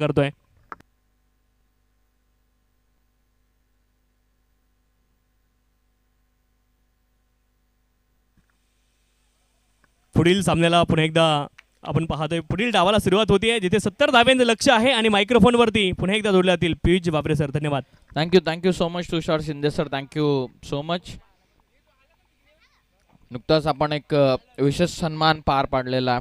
करतोय. पुढील सामन्याला पुन्हा एकदा आपण पाहतोय. पुढील डावाला सुरुवात होती आहे जिथे 70 धाब्यांचं लक्ष आहे आणि मायक्रोफोनवरती पुन्हा एकदा जोडले जातील पियुष बाबरे सर. धन्यवाद. Thank you so much Tushar Shinde sir. Thank you so much. नुकताच आपण एक विशेष सन्मान पार पाडलेला.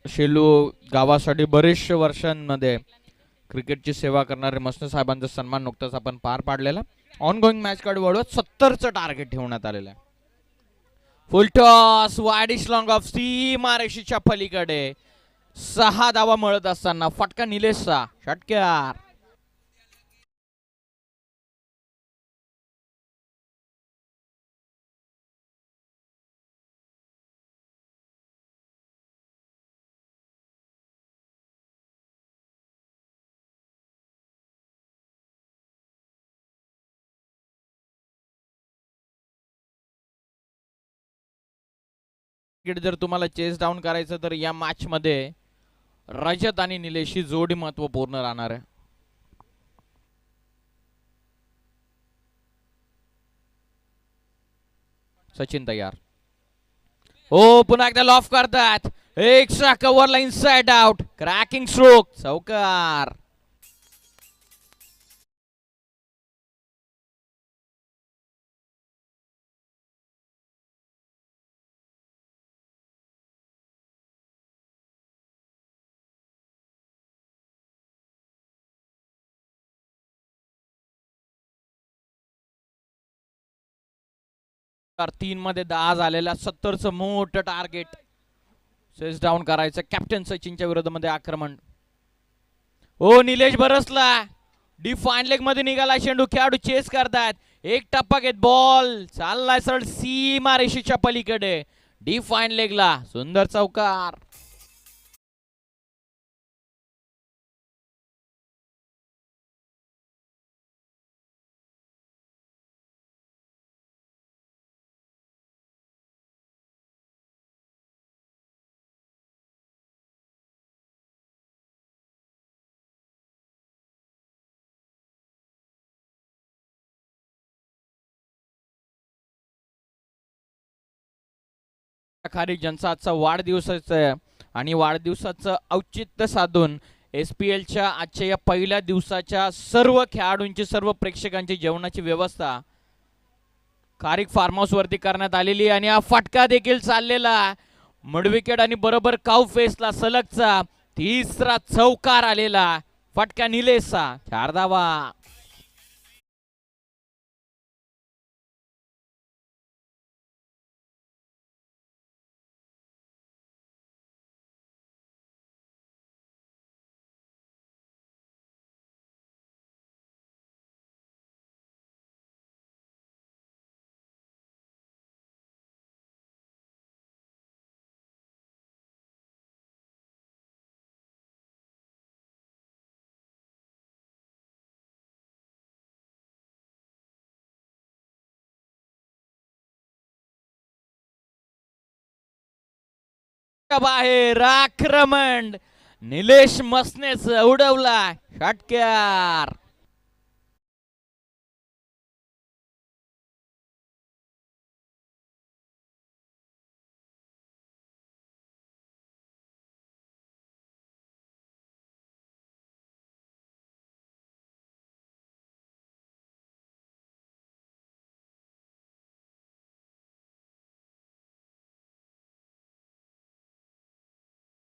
शेलू गावासाठी बरेचशे वर्षांमध्ये क्रिकेटची सेवा करणारे मसने साहेबांचा सन्मान नुकताच आपण पार पाडलेला. ऑन गोईंग मॅच कडे वळवत 70चं टार्गेट ठेवण्यात आलेलं आहे. फुल टॉस वाईडिश लॉंग ऑफ सीमारेषेच्या पलीकडे 6 धावा मिळत असताना फटका निलेशचा षटकार. जर तुम्हाला चेस डाऊन करायचं तर या मॅच मध्ये रजत आणि निलेश ही जोडी महत्वपूर्ण राहणार आहे. सचिन तयार. हो पुन्हा एकदा लॉफ करतात. एक्स्ट्रा कव्हरला इनसाइड आउट. क्रॅकिंग स्ट्रोक चौकार. तीन मध्ये 10 झालेला 70चं मोठं टार्गेट चेस डाऊन करायचं. कॅप्टन सचिनच्या विरोधामध्ये आक्रमण. हो निलेश बरसला. डिफाईन लेग मध्ये निघाला चेंडू. खेळाडू चेस करतात. एक टप्पा घेत बॉल चाललाय सरळ सीमा रेषेच्या पलीकडे. डिफाईन लेगला सुंदर चौकार. खारीक ज्यांचा आजचा वाढदिवसाचा आहे आणि वाढदिवसाचं औचित्य साधून SPLच्या आजच्या या पहिल्या दिवसाच्या सर्व खेळाडूंची सर्व प्रेक्षकांची जेवणाची व्यवस्था खारीक फार्म हाऊस वरती करण्यात आलेली आणि हा फटका देखील चाललेला. मिडविकेट आणि बरोबर काउ फेसला सलगचा तिसरा चौकार आलेला. फटका निलेशचा 4 धावा. बाहेर आक्रमण. निलेश मसनेच उडवला षटकार.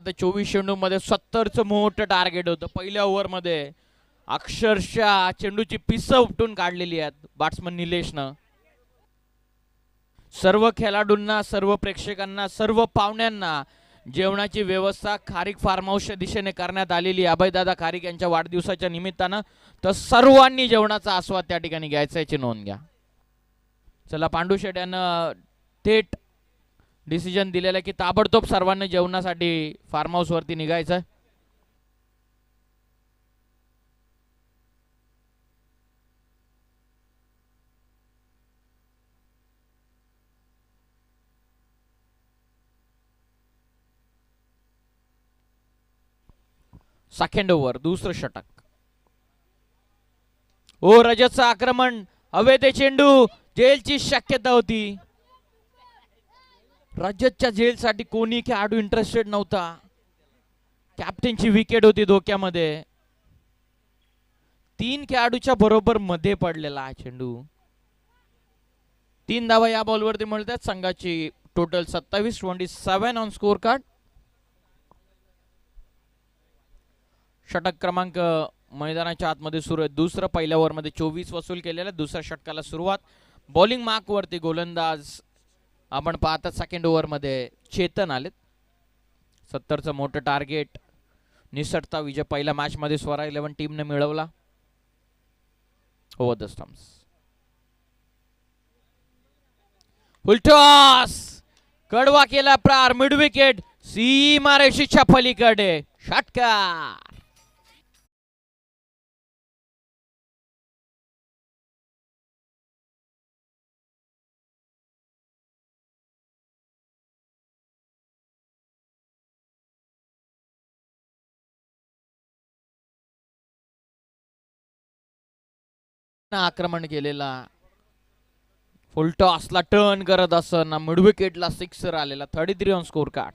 आता 24 चेंडू मध्ये 70चं मोठं टार्गेट होतं. पहिल्या ओव्हर मध्ये अक्षरशः चेंडूची पिसं उपटून काढलेली आहेत बॅट्समन निलेशनं. सर्व खेळाडूंना सर्व प्रेक्षकांना सर्व पाहुण्यांना जेवणाची व्यवस्था खारीक फार्म हाऊसच्या दिशेने करण्यात आलेली. अभयदादा खारीक यांच्या वाढदिवसाच्या निमित्तानं तर सर्वांनी जेवणाचा आस्वाद त्या ठिकाणी घ्यायचा याची नोंद घ्या. चला पांडू शेट यांना थेट डिसिजन दिलेलं की ताबडतोब सर्वांनी जेवणासाठी फार्म हाऊस वरती निघायचं. सेकंड ओव्हर दुसरं षटक. ओ रजतचं आक्रमण, हवेत चेंडू, जेलची शक्यता होती. रजतच्या जेलसाठी कोणी खेळाडू इंटरेस्टेड नव्हता. कॅप्टनची विकेट होती धोक्यामध्ये. 3 खेळाडूच्या बरोबर मध्ये पडलेला हा चेंडू. 3 धावा या बॉलवरती मिळतात. संघाची टोटल 27 ऑन स्कोर कार्ड. षटक क्रमांक मैदानाच्या आतमध्ये सुरू आहे. दुसरं पहिल्या ओव्हरमध्ये 24 वसूल केलेला. दुसऱ्या षटकाला सुरुवात. बॉलिंग मार्क वरती गोलंदाज आपण पाहतात सेकंड ओव्हरमध्ये चेतन आलेत. 70चं मोठं टार्गेट. निसटता विजय पहिल्या मॅच मध्ये स्वरा 11 टीमने मिळवला. Over the stumps. फुलटॉस, कडवा केला प्रार. मिड विकेट, सीमारेषेच्या पलीकडे षटकार. आक्रमण केलेला. फुलटॉसला टर्न करत असताना मिड विकेटला सिक्सर आलेला. 33 ऑन स्कोर कार्ड.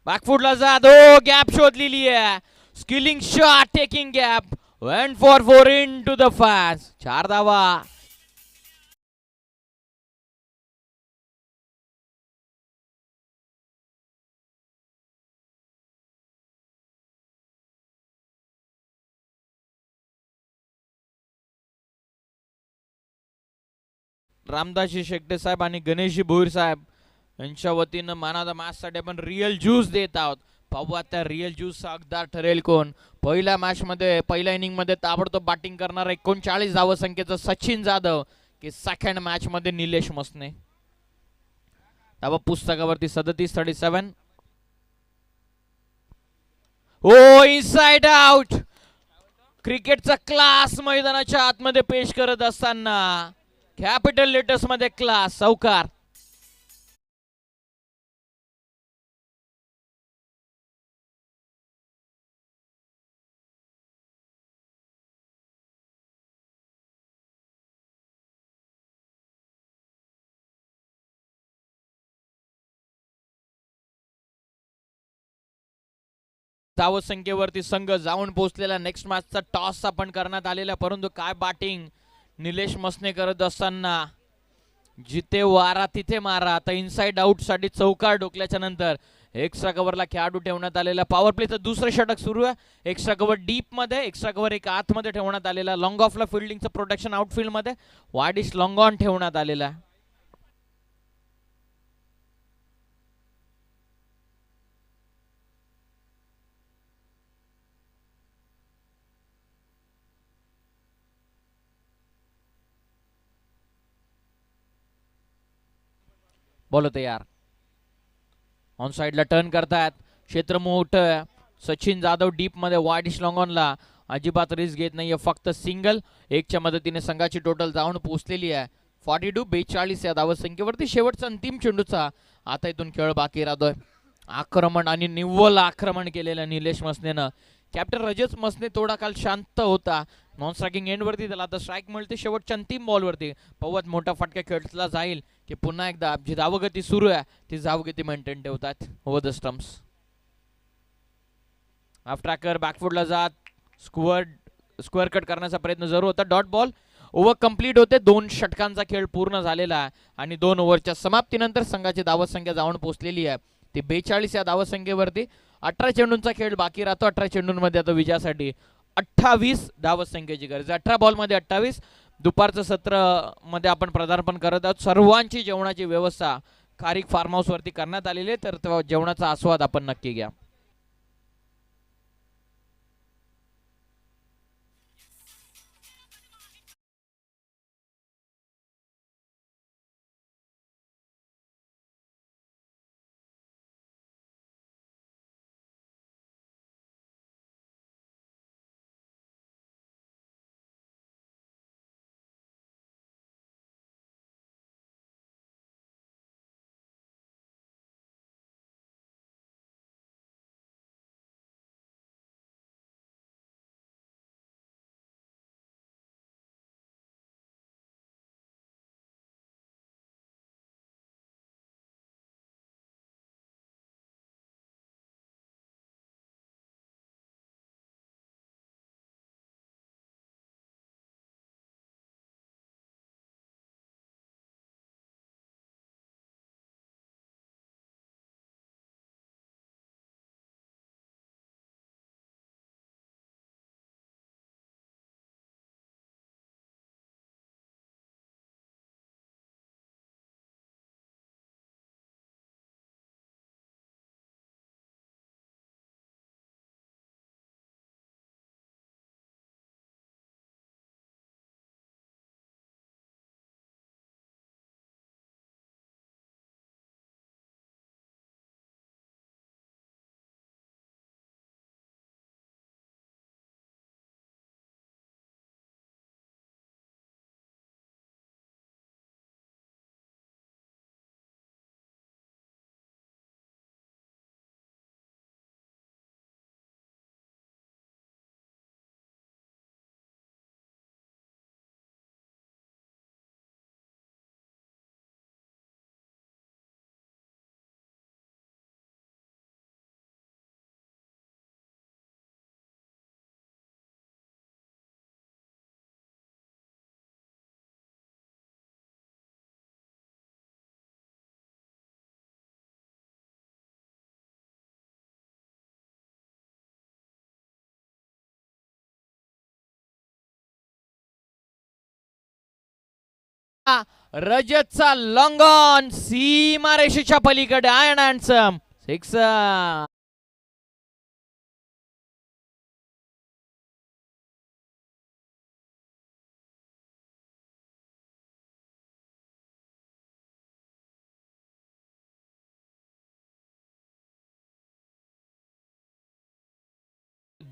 बॅकफुटला जात, हो गॅप शोधलेली आहे. Skilling shot, taking gap, went for 4 into the fans. 4 धावा. रामदासजी शेट्टे साहेब आणि गणेशजी भोईर साहेब यांच्या वतीनं मॅन ऑफ द मॅच साठी आपण रिअल ज्यूस देत आहोत. पाहूया त्या रिअल ज्यूस हकदार ठरेल कोण. पहिल्या मॅच मध्ये पहिल्या इनिंग मध्ये ताबडतोब बॅटिंग करणारा 39 धावसंख्येचा सचिन जाधव की सेकंड मॅच मध्ये निलेश मसने. धावा पुस्तकावरती 37. ओ इनसाइड आउट. क्रिकेटचा क्लास मैदानाच्या आतमध्ये पेश करत असताना कॅपिटल लेटर्स मध्ये क्लास. चौकार. धावसंख्येवरती संघ जाऊन पोहोचलेला. नेक्स्ट मॅचचा टॉस आपण करण्यात आलेला, परंतु काय बॅटिंग निलेश मसने करत असताना. जिथे वारा तिथे मारा. आता इनसाइड आउट साठी चौकार डोकल्याच्या नंतर एक्स्ट्रा कव्हरला खेळाडू ठेवण्यात आलेला. पॉवर प्लेचं दुसरं षटक सुरू आहे. एक्स्ट्रा कव्हर डीप मध्ये, एक्स्ट्रा कव्हर एक आतमध्ये ठेवण्यात आलेला. लॉंग ऑफला फिल्डिंगचं प्रोटेक्शन आउटफील्ड मध्ये, वाडिश लॉंग ऑन ठेवण्यात आलेला. बॉल तयार. ऑन साइडला टर्न करतायत. क्षेत्र मोठं. सचिन जाधव डीप मध्ये, वाडिश लॉंगॉनला अजिबात रिस्क घेत नाहीये. फक्त सिंगल. एकच्या मदतीने संघाची टोटल जाऊन पोहोचलेली आहे 42 या धावसंख्येवरती. शेवटचा अंतिम चेंडूचा आता इथून खेळ बाकी राहतोय. आक्रमण आणि निव्वळ आक्रमण केलेलं निलेश मसनेनं. कॅप्टन रजत मसने थोडा काल शांत होता. नॉन स्ट्रायकिंग एंड वरती त्याला आता स्ट्राईक मिळते शेवटच्या अंतिम बॉल वरती. पवत मोठा फटका खेळला जाईल की पुन्हा एकदा जी धावगती सुरू आहे ती धावगती मेंटेन ठेवतात. Over the stumps. Half tracker बॅकफुटला जात स्क्वेअर कट करण्याचा प्रयत्न जरूर होता. Dot ball. ओव्हर कंप्लीट होते. 2 षटकांचा खेळ पूर्ण झालेला आहे आणि 2 ओव्हरच्या समाप्तीनंतर संघाची धावसंख्या जाऊन पोहोचलेली आहे ती 42 या धावसंख्येवरती. 18 चेंडूंचा खेळ बाकी राहतो. 18 चेंडूंमध्ये आता विजयासाठी 28 धावसंख्येची गरज. 18 बॉल मध्ये 28. दुपारचं सत्र मध्ये आपण पदार्पण करत आहोत. सर्वांची जेवणाची व्यवस्था खारीक फार्म हाऊस वरती करण्यात आलेली आहे, तर जेवणाचा आस्वाद आपण नक्की घ्या. रजतचा लॉंग ऑन सीमारेषेच्या पलीकडे आयन हँडसम सिक्स.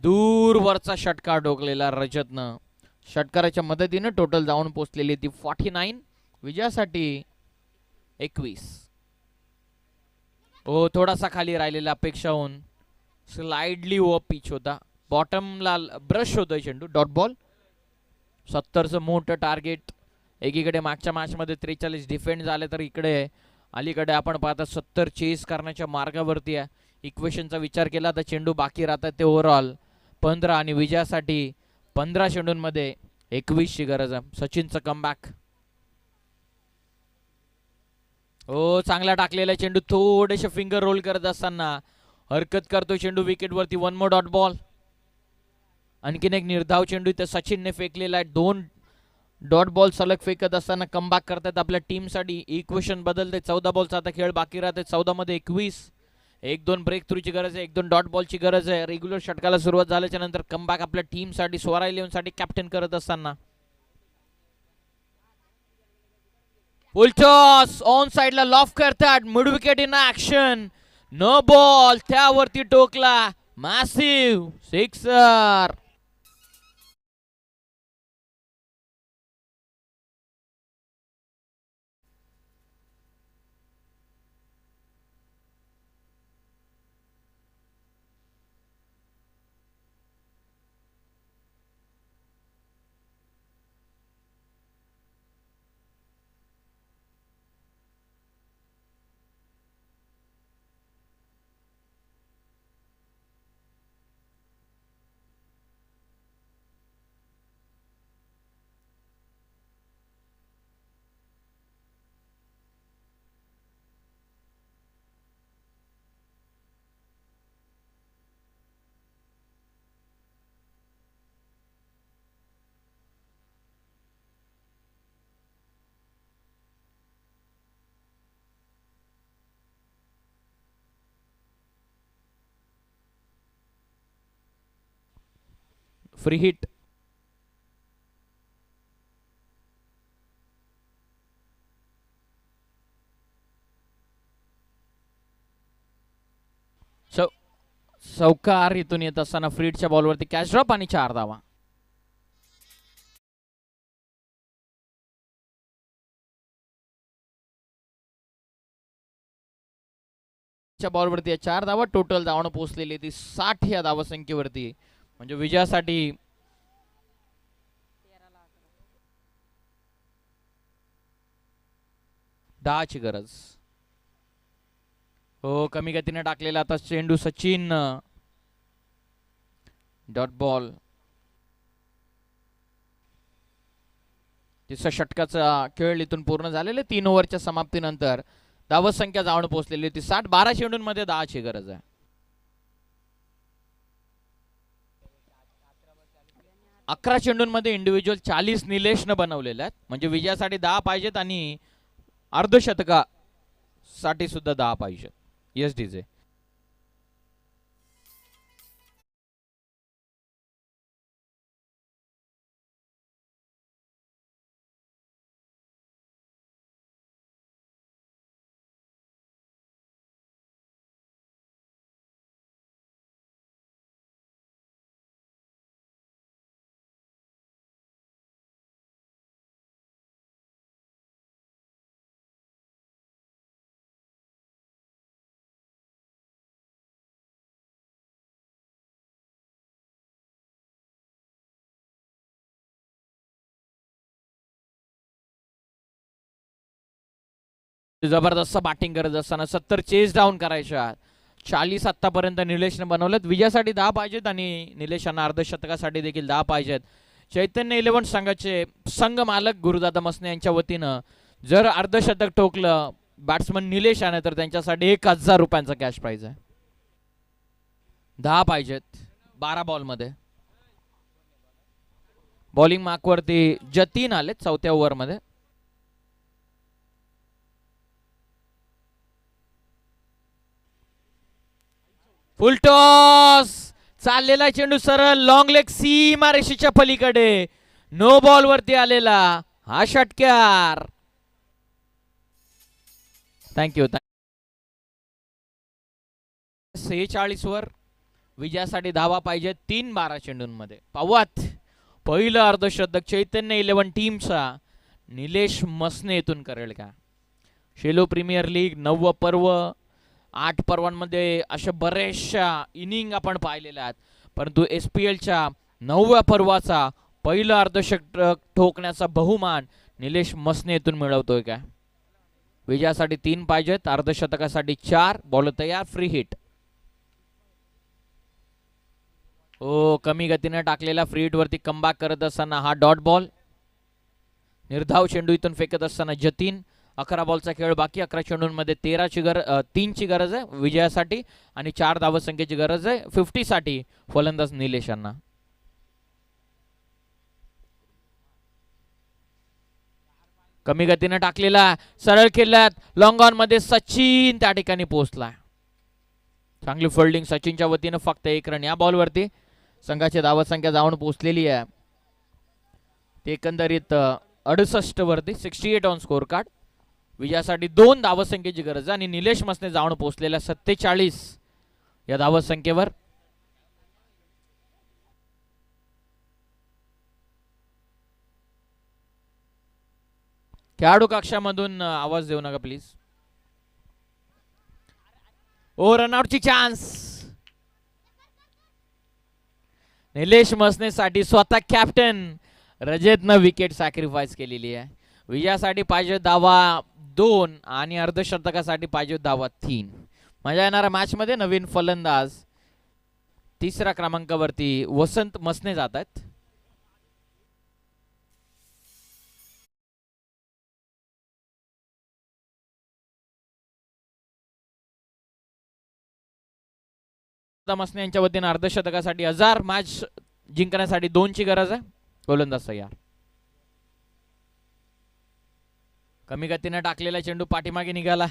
दूरवरचा षटकार डोकलेला रजतनं. षटकाराच्या मदतीनं टोटल जाऊन पोहोचलेली ती 49. विजयासाठी 21. हो, थोडासा खाली राहिलेला अपेक्षा होऊन स्लाइडली ओव्हर पिच होता. बॉटमला ब्रश होतोय चेंडू. Dot ball. 70चं मोठं टार्गेट. एकीकडे मागच्या मॅचमध्ये 43 डिफेंड झाले तर इकडे अलीकडे आपण पाहता 70 चेस करण्याच्या मार्गावरती आहे. इक्वेशनचा विचार केला तर चेंडू बाकी राहतात ते ओव्हरऑल 15 आणि विजयासाठी 15 चेंडूंमध्ये 21 ची गरज आहे. सचिनचं कमबॅक. हो, चांगला टाकलेला चेंडू. थोडेसे फिंगर रोल करत असताना हरकत करतो चेंडू विकेटवरती. 1 मोर डॉट बॉल. आणखीन एक निर्धाव चेंडू इथे सचिनने फेकलेला आहे. 2 डॉट बॉल सलग फेकत असताना कमबॅक करतात आपल्या टीमसाठी. इक्वेशन बदलते. 14 बॉलचा आता खेळ बाकी राहते. 14 मध्ये 21. 1-2 ब्रेक थ्रूची गरज आहे. 1-2 डॉट बॉलची गरज आहे. रेग्युलर षटकाला सुरुवात झाल्याच्या नंतर कमबॅक आपल्या टीमसाठी स्वरा 11 साठी कॅप्टन करत असताना. फुल टॉस ऑन साइडला लॉफ करतात. Mid wicket in action. No ball. त्यावरती टोकला. Massive sixer. Free hit. चौकार इथून येत असताना फ्रीडच्या बॉलवरती कॅच ड्रॉप आणि 4 धावा. बॉलवरती 4 धावा. टोटल धावणं पोहोचलेली ती 60 या धावसंख्येवरती. म्हणजे विजयासाठी 10 ची गरज. हो, कमी गतीने टाकलेला आता चेंडू सचिन. Dot ball. तिसऱ्या षटकाचा खेळ इथून पूर्ण झालेले. 3 ओव्हरच्या समाप्तीनंतर धावसंख्या जाऊन पोहोचलेली होती 60. 12 चेंडूंमध्ये 10 ची गरज आहे. 11 चेंडूंमध्ये इंडिव्हिज्युअल 40 निलेशनं बनवलेल्या आहेत. म्हणजे विजयासाठी 10 पाहिजेत आणि अर्धशतकासाठी सुद्धा 10 पाहिजेत. Yes DJ. जबरदस्त बॅटिंग करत असताना 70 चेस डाऊन करायच्या. 40 आतापर्यंत निलेशने बनवलेत. विजयासाठी 10 पाहिजेत आणि निलेशांना अर्धशतकासाठी देखील 10 पाहिजेत. चैतन्य 11 संघाचे संघ मालक गुरुदादा मसने यांच्या वतीनं जर अर्धशतक ठोकलं बॅट्समन निलेश आहे तर त्यांच्यासाठी 1000 रुपयांचा कॅश प्राइज आहे. 10 पाहिजेत 12 बॉलमध्ये. बॉलिंग मार्कवरती जतीन आले 4थ्या ओव्हरमध्ये. फुलटॉस चाललेला चेंडू सरळ लॉंग लेग सीमारेषेच्या पलीकडे नो बॉल वरती आलेला हा षटकार. थँक्यू. 46 वर विजयासाठी धावा पाहिजे 3-12 चेंडूंमध्ये. पाहूयात पहिलं अर्धशतक चैतन्य 11 टीमचा निलेश मसने येथून करेल का. शेलो प्रीमियर लीग 9 पर्व 8 पर्वांमध्ये अशा बऱ्याचशा इनिंग आपण पाहिलेल्या आहेत, परंतु SPLच्या 9व्या पर्वाचा पहिलं अर्धशतक ठोकण्याचा बहुमान निलेश मसने येथून मिळवतोय का. विजयासाठी 3 पाहिजेत, अर्धशतकासाठी 4. बॉल तयार, फ्री हिट. कमी गतीने टाकलेला फ्री हिट वरती कमबॅक करत असताना हा डॉट बॉल. निर्धाव चेंडू इथून फेकत असताना जतीन. 11 बॉलचा खेळ बाकी. 11 चेंडूंमध्ये 3 ची गरज आहे विजयासाठी आणि 4 धावसंख्येची गरज आहे 50 साठी फलंदाज निलेश यांना. कमी गतीने टाकलेला सरळ खेळल्यात लॉंग ऑन मध्ये सचिन त्या ठिकाणी पोहोचला. चांगली फिल्डिंग सचिनच्या वतीनं. फक्त 1 रन या बॉलवरती. संघाची धावसंख्या जाऊन पोहोचलेली आहे ते एकंदरीत 68 वरती. 68 ऑन स्कोर कार्ड. विजयासाठी 2 धावसंख्येची गरज आणि निलेश मसने जाऊन पोहोचलेल्या 47 या धावसंख्येवर. खेळाडू कक्षामधून आवाज देऊ नका प्लीज. रनआउटची चान्स निलेश मसने साठी. स्वतः कॅप्टन रजतनं विकेट सॅक्रिफाईस केलेली आहे. विजयासाठी पाहिजे धावा 2 आणि अर्धशतकासाठी पाहिजे धावा 3. मजा येणाऱ्या मॅच मध्ये नवीन फलंदाज 3ऱ्या क्रमांकावरती वसंत मसने जात आहेत. मसने यांच्या वतीने अर्धशतकासाठी 1000. मॅच जिंकण्यासाठी 2 ची गरज आहे. गोलंदाज तयार. कमी गतीने टाकलेला चेंडू पाठीमागे निघाला.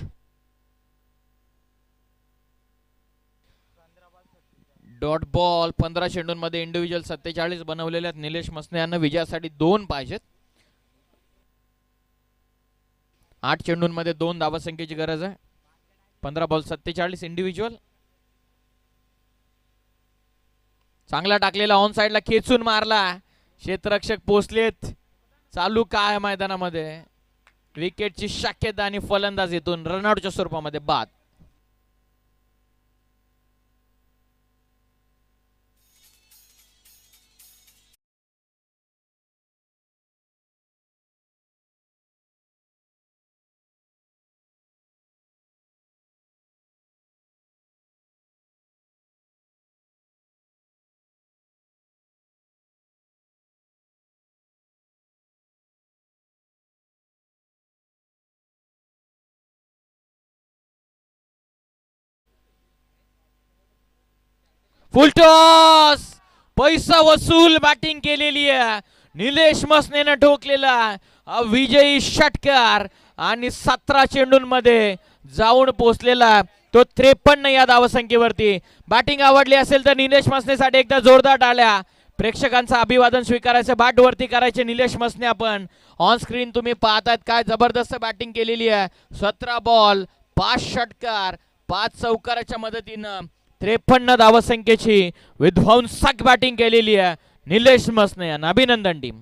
Dot ball. 15 चेंडूंमध्ये इंडिव्हिज्युअल 47 बनवलेल्या निलेश मसने यांना विजयासाठी 2 पाहिजेत. 8 चेंडूंमध्ये 2 धावसंख्येची गरज आहे. 15 बॉल 47 इंडिव्हिज्युअल. चांगला टाकलेला ऑन साइडला खेचून मारला. क्षेत्ररक्षक पोहोचलेत. चालू काय मैदानामध्ये विकेटची शक्यता आणि फलंदाज येथून रनआउटच्या स्वरूपामध्ये बाद. फुलटॉस. पैसा वसूल बॅटिंग केलेली आहे. निलेश मसनेनं ठोकलेला विजयी षटकार आणि 17 चेंडूंमध्ये जाऊन पोहोचलेला तो 53 या धावसंख्येवरती. बॅटिंग आवडली असेल तर निलेश मसनेसाठी एकदा जोरदार टाळ्या. प्रेक्षकांचं अभिवादन स्वीकारायचं, बॅट वरती करायचे निलेश मसने. आपण ऑन स्क्रीन तुम्ही पाहतायत काय जबरदस्त बॅटिंग केलेली आहे. 17 बॉल 5 षटकार 5 चौकाराच्या मदतीनं 53 धावसंख्येची विध्वंसक बॅटिंग केलेली आहे निलेश मसने यांना. अभिनंदन टीम.